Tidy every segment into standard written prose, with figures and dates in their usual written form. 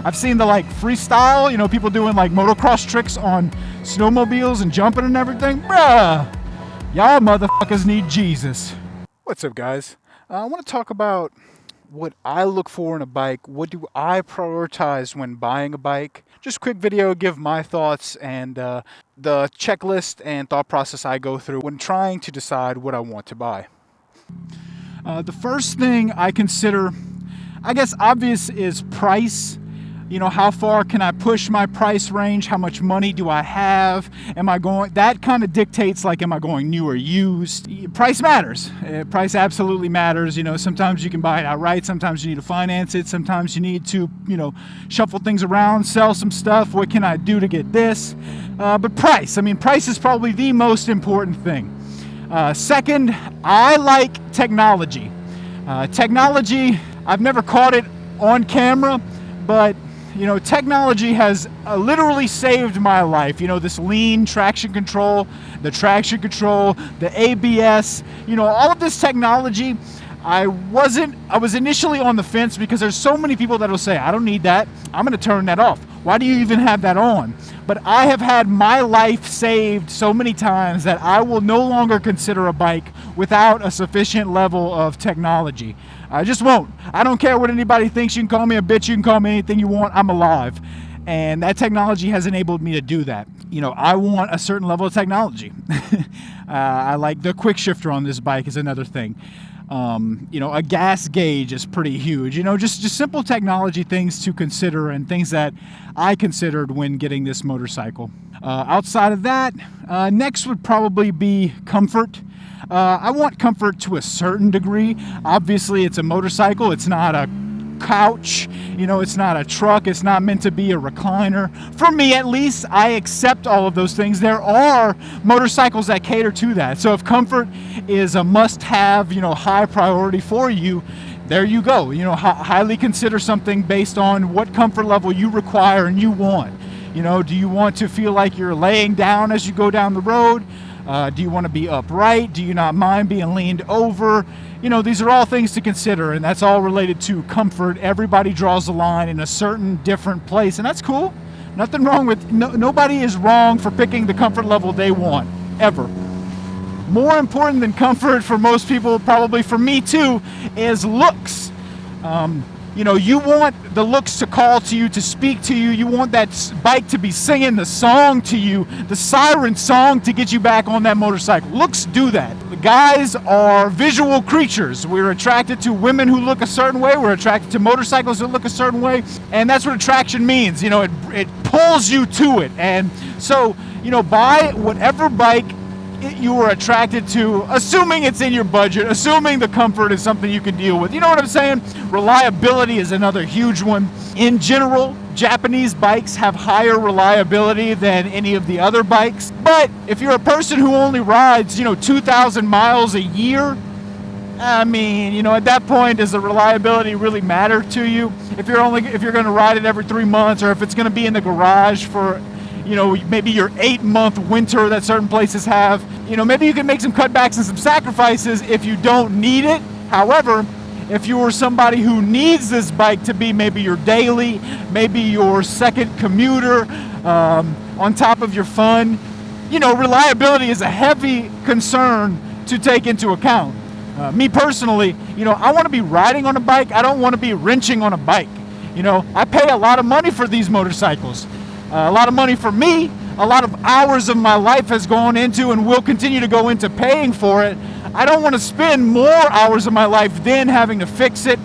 I've seen the like freestyle, you know, people doing like motocross tricks on snowmobiles and jumping and everything. Bruh, y'all motherfuckers need Jesus. What's up, guys? I want to talk about what I look for in a bike. What do I prioritize when buying a bike? Just a quick video, give my thoughts and the checklist and thought process I go through when trying to decide what I want to buy. The first thing I consider, I guess obvious, is price. You know, how far can I push my price range? How much money do I have? Am I going, that kind of dictates, like, am I going new or used? Price matters. Price absolutely matters. You know, sometimes you can buy it outright. Sometimes you need to finance it. Sometimes you need to, you know, shuffle things around, sell some stuff. What can I do to get this? But price, I mean, price is probably the most important thing. Second, I like technology. Technology, I've never caught it on camera, but you know, technology has literally saved my life. You know, this lean traction control, the ABS, you know, all of this technology. I was initially on the fence because there's so many people that will say, I don't need that. I'm going to turn that off. Why do you even have that on? But I have had my life saved so many times that I will no longer consider a bike without a sufficient level of technology. I just won't. I don't care what anybody thinks. You can call me a bitch. You can call me anything you want. I'm alive. And that technology has enabled me to do that. You know, I want a certain level of technology. I like the quick shifter on this bike is another thing. You know, a gas gauge is pretty huge. You know, just simple technology things to consider and things that I considered when getting this motorcycle. Outside of that, next would probably be comfort. I want comfort to a certain degree. Obviously, it's a motorcycle. It's not a couch. You know, it's not a truck. It's not meant to be a recliner. For me, at least, I accept all of those things. There are motorcycles that cater to that. So if comfort is a must-have, you know, high priority for you, there you go. You know, highly consider something based on what comfort level you require and you want. You know, do you want to feel like you're laying down as you go down the road? Do you want to be upright? Do you not mind being leaned over? You know, these are all things to consider, and that's all related to comfort. Everybody draws the line in a certain different place, and that's cool. Nothing wrong with, nobody is wrong for picking the comfort level they want, ever. More important than comfort for most people, probably for me too, is looks. You know, you want the looks to call to you, to speak to you. You want that bike to be singing the song to you, the siren song to get you back on that motorcycle. Looks do that. The guys are visual creatures. We're attracted to women who look a certain way. We're attracted to motorcycles that look a certain way. And that's what attraction means. You know, it pulls you to it. And so, you know, buy whatever bike you are attracted to, assuming it's in your budget, assuming the comfort is something you can deal with. You know what I'm saying? Reliability is another huge one. In general, Japanese bikes have higher reliability than any of the other bikes. But if you're a person who only rides, you know, 2,000 miles a year, I mean, you know, at that point, does the reliability really matter to you? If you're going to ride it every 3 months, or if it's going to be in the garage for, you know, maybe your 8-month winter that certain places have, you know, maybe you can make some cutbacks and some sacrifices if you don't need it. However, if you are somebody who needs this bike to be maybe your daily, maybe your second commuter, on top of your fun, you know, reliability is a heavy concern to take into account. Me personally, you know, I want to be riding on a bike. I don't want to be wrenching on a bike. You know, I pay a lot of money for these motorcycles. A lot of money for me, a lot of hours of my life has gone into and will continue to go into paying for it. I don't want to spend more hours of my life then having to fix it,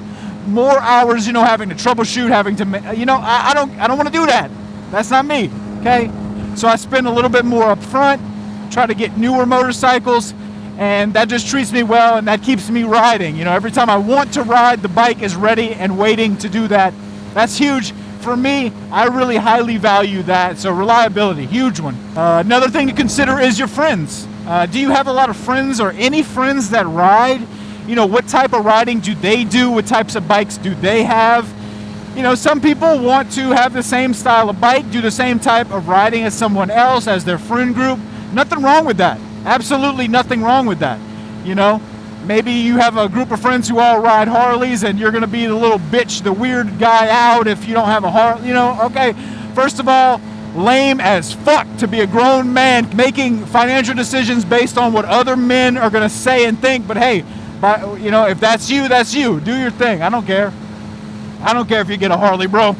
more hours, you know, having to troubleshoot, having to, you know, I don't want to do that. That's not me, okay? So I spend a little bit more up front, try to get newer motorcycles, and that just treats me well and that keeps me riding. You know, every time I want to ride, the bike is ready and waiting to do that. That's huge. For me, I really highly value that. So reliability, huge one. Another thing to consider is your friends. Do you have a lot of friends or any friends that ride? You know, what type of riding do they do? What types of bikes do they have? You know, some people want to have the same style of bike, do the same type of riding as someone else, as their friend group. Nothing wrong with that. Absolutely nothing wrong with that. You know, Maybe you have a group of friends who all ride Harleys and you're going to be the little bitch, the weird guy out if you don't have a Harley. You know, okay, first of all, lame as fuck to be a grown man making financial decisions based on what other men are going to say and think. But hey, you know, if that's you, that's you. Do your thing. I don't care. I don't care if you get a Harley, bro.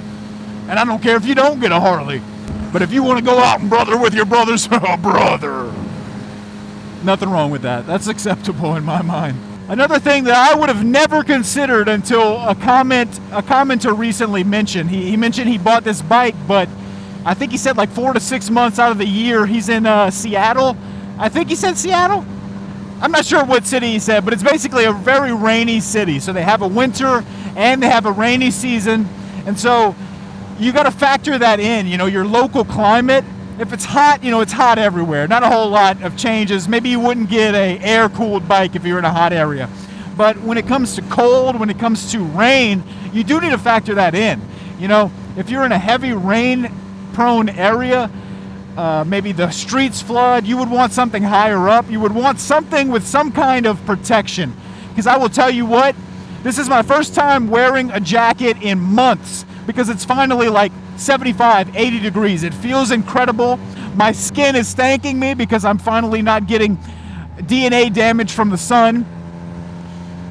And I don't care if you don't get a Harley. But if you want to go out and brother with your brothers, oh, brother. Nothing wrong with that. That's acceptable in my mind. Another thing that I would have never considered until a commenter recently mentioned. He mentioned he bought this bike, but I think he said like 4 to 6 months out of the year he's in Seattle. I think he said Seattle. I'm not sure what city he said, but it's basically a very rainy city. So they have a winter and they have a rainy season. And so you got to factor that in, you know, your local climate. If it's hot, you know, it's hot everywhere. Not a whole lot of changes. Maybe you wouldn't get a air-cooled bike if you're in a hot area. But when it comes to cold, when it comes to rain, you do need to factor that in. You know, if you're in a heavy rain-prone area, maybe the streets flood, you would want something higher up. You would want something with some kind of protection. Because I will tell you what, this is my first time wearing a jacket in months because it's finally like 75, 80 degrees. It feels incredible. My skin is thanking me because I'm finally not getting DNA damage from the sun.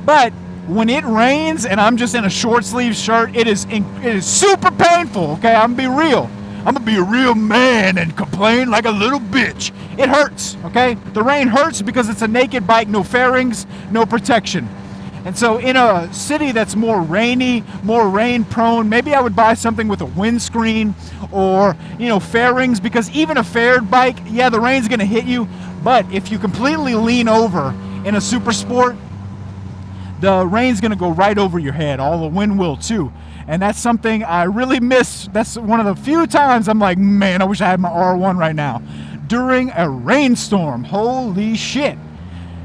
But when it rains and I'm just in a short sleeve shirt, it is super painful, okay? I'm gonna be real. I'm gonna be a real man and complain like a little bitch. It hurts, okay? The rain hurts because it's a naked bike, no fairings, no protection. And so in a city that's more rainy, more rain prone, maybe I would buy something with a windscreen or, you know, fairings, because even a faired bike, yeah, the rain's gonna hit you, but if you completely lean over in a super sport, the rain's gonna go right over your head. All the wind will too. And that's something I really miss. That's one of the few times I'm like, man, I wish I had my R1 right now. During a rainstorm, holy shit.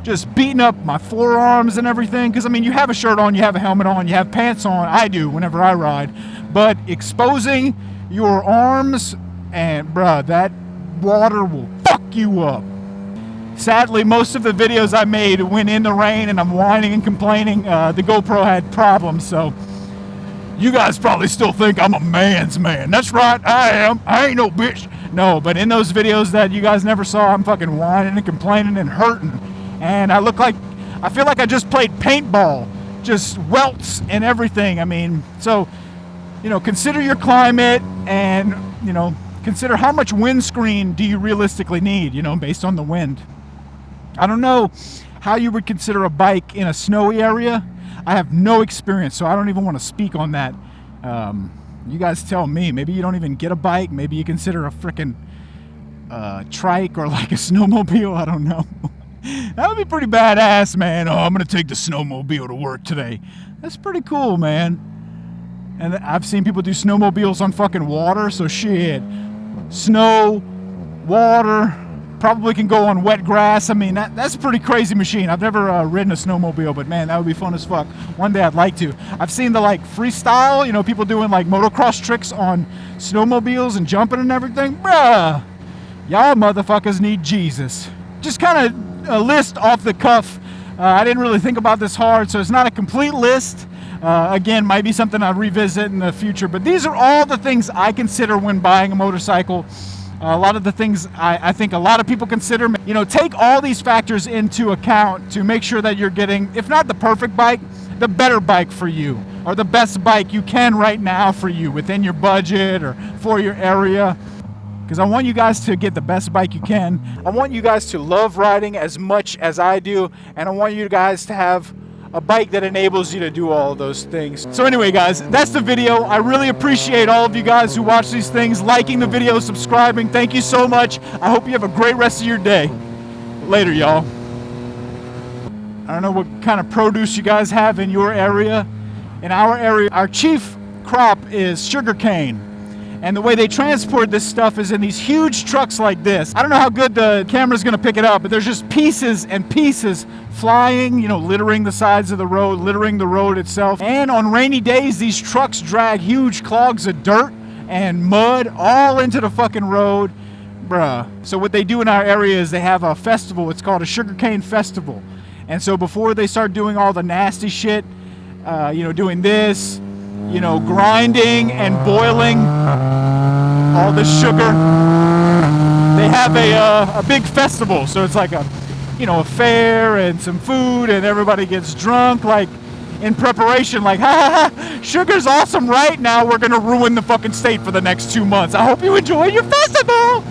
Just beating up my forearms and everything. Because, I mean, you have a shirt on, you have a helmet on, you have pants on. I do whenever I ride. But exposing your arms, and bruh, that water will fuck you up. Sadly, most of the videos I made went in the rain and I'm whining and complaining. The GoPro had problems, so you guys probably still think I'm a man's man. That's right, I am. I ain't no bitch. No, but in those videos that you guys never saw, I'm fucking whining and complaining and hurting. And I feel like I just played paintball. Just welts and everything. I mean, so, you know, consider your climate and, you know, consider how much windscreen do you realistically need, you know, based on the wind. I don't know how you would consider a bike in a snowy area. I have no experience, so I don't even want to speak on that. You guys tell me. Maybe you don't even get a bike. Maybe you consider a frickin' trike or like a snowmobile. I don't know. That would be pretty badass, man. Oh, I'm going to take the snowmobile to work today. That's pretty cool, man. And I've seen people do snowmobiles on fucking water, so shit. Snow, water, probably can go on wet grass. I mean, that's a pretty crazy machine. I've never ridden a snowmobile, but man, that would be fun as fuck. One day I'd like to. I've seen the like freestyle, you know, people doing like motocross tricks on snowmobiles and jumping and everything. Bruh, y'all motherfuckers need Jesus. Just kind of a list off the cuff. I didn't really think about this hard, so it's not a complete list. Again, might be something I'll revisit in the future, but these are all the things I consider when buying a motorcycle. A lot of the things I think a lot of people consider. You know, take all these factors into account to make sure that you're getting, if not the perfect bike, the better bike for you, or the best bike you can right now for you within your budget or for your area. Because I want you guys to get the best bike you can. I want you guys to love riding as much as I do. And I want you guys to have a bike that enables you to do all of those things. So anyway, guys, that's the video. I really appreciate all of you guys who watch these things, liking the video, subscribing. Thank you so much. I hope you have a great rest of your day. Later, y'all. I don't know what kind of produce you guys have in your area. In our area, our chief crop is sugarcane. And the way they transport this stuff is in these huge trucks like this. I don't know how good the camera's gonna pick it up, but there's just pieces and pieces flying, you know, littering the sides of the road, littering the road itself. And on rainy days, these trucks drag huge clogs of dirt and mud all into the fucking road. Bruh. So what they do in our area is they have a festival. It's called a sugarcane festival. And so before they start doing all the nasty shit, doing this, grinding and boiling all the sugar, they have a big festival. So it's like a fair and some food, and everybody gets drunk, like in preparation, like, ha ha ha, sugar's awesome right now, we're gonna ruin the fucking state for the next 2 months. I hope you enjoy your festival!